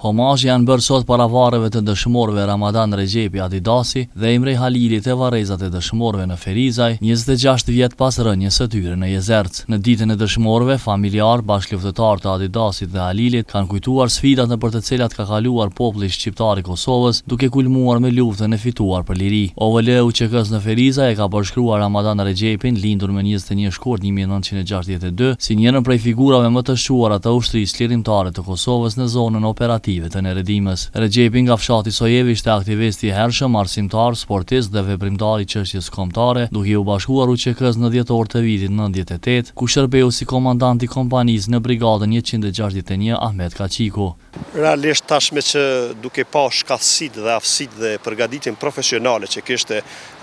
Homazhi janë bërë sot paravarreve të dëshmorëve Ramadan Rexhepi Adidasi dhe Imre Halilit e varrezat e dëshmorëve në Ferizaj, 26 vjet pas rënies së tyre në Jezerc. Në ditën e dëshmorëve, familjar, bashkëluftëtar të Adidasit dhe Halilit kanë kujtuar sfidat nëpër të cilat ka kaluar populli shqiptar i Kosovës, duke kulmuar me luftën e fituar për liri. OVL UÇK-s në Ferizaj e ka përshkruar Ramadan Rexhepin, lindur me 21 shkurt 1962, si njërin prej figurave më të shuara të ushtrisë lirimtare të Kosovës në zonën operative të Neredimës. Rexhepi nga fshati Sojevi ishte aktivist i hershëm, arsimtar, sportist dhe veprimtar i çështjes kombëtare, duke u bashkuar UÇK-s në dhjetor të vitit 98, ku shërbeu si komandant i kompanisë në brigadën 161 Ahmet Kaçiku. Realisht tashme që duke pa shkallësitë dhe aftësitë dhe përgatitjen profesionale që kishte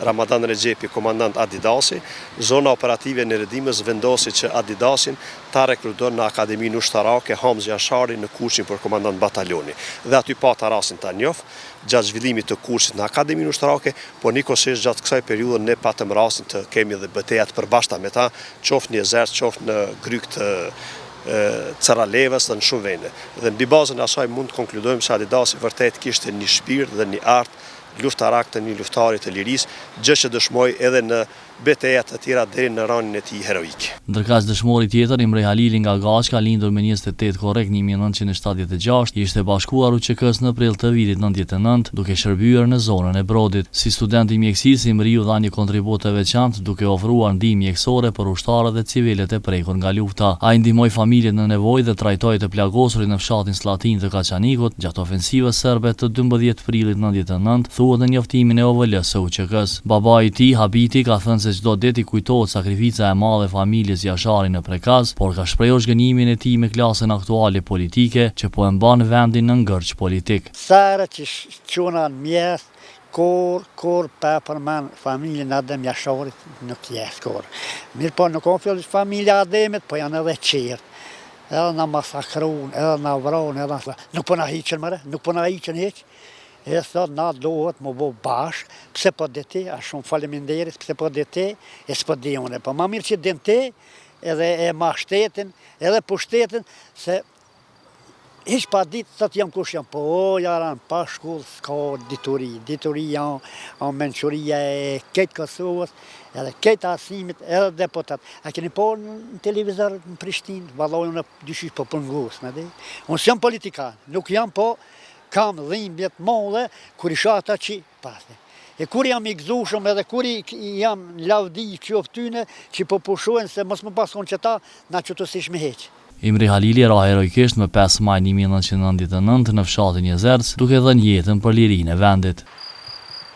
Ramadan Rexhepi, komandant Adidasi, zona operative e Neredimës vendosi që Adidasin ta rekruton në Akademinë Ushtarake Hamzi Ashari në kursin për komandant bataljoni. Dhe aty pata rastin ta njoh gjatë zhvillimit të kursit në Akademinë Ushtarake, por nikosisht gjatë kësaj periudhe ne patëm rastin të kemi edhe betejat përbashkëta me ta, qoftë në Jezerc, qoftë në Gryk të Caralevës dhe në shumë vende. Dhe mbi bazën e asaj mund të konkludojmë se Adidasi vërtet kishte një shpirt dhe një art luftarak të një luftari të lirisë, gjë që dëshmoi edhe në betejat të tjera deri në ranin e tij heroik. Ndërkaq dëshmori tjetër, Imre Halili nga Gaçka, lindur me 28 korrekt 1976, ishte bashkuar UÇK-s në prill të vitit 99, duke shërbyer në zonën e Brodit. Si student i mjekësisë, Imri u dha një kontribut të veçantë, duke ofruar ndihmë mjekësore për ushtarët dhe civilët e prekur nga lufta. Ai ndihmoi familjet në nevojë dhe trajtoi të plagosurit në fshatin Slatin të Kaçanikut gjatë ofensivës serbe të 12 prillit 99, thuhet në njoftimin e OVL-s së UÇK-s. Babai i tij, Habiti, ka thënë se çdo ditë i kujtohet sakrifica e madhe e familjes Jashari në Prekaz, por ka shprehur zhgënjimin e tij me klasën aktuale politike që po e mban vendin në ngërç politik. Sara që çuna mjes kur pa përmend familjen Adem Jasharit nuk jes kur. Mirë po nuk ka fjalë familja Ademet, po janë edhe qert. Edhe na masakruan, edhe na vrojnë, edhe nuk po na hiqën më, nuk po na hiqën hiç. E thot na duhet më bo bashk, pse po dhe ti, a shumë faleminderit, pse po dhe ti, e s'po dhe une, po ma mirë që dhe ti, edhe e ma shtetin, edhe pushtetin, se hiq pa ditë, thot jam kush jam, po jaran, pa shkull, s'ka dituri janë menquria e ketë Kosovës, edhe ketë arsimit, edhe deputat. A keni po në televizor në Prishtinë, valloj unë dyshysh po pëngus, në di? Unë s'jam politikan, nuk jam po, kam dhimbjet molle, kur isha ata që pasne. E kur jam i gëzushëm edhe kur jam lavdi qoftyne që po pushojnë se mos më paskon që ta na që të sish me heq. Imri Halili ra heroikisht më 5 maj 1999 në fshatin Jezerc, duke dhënë jetën për lirinë e vendit.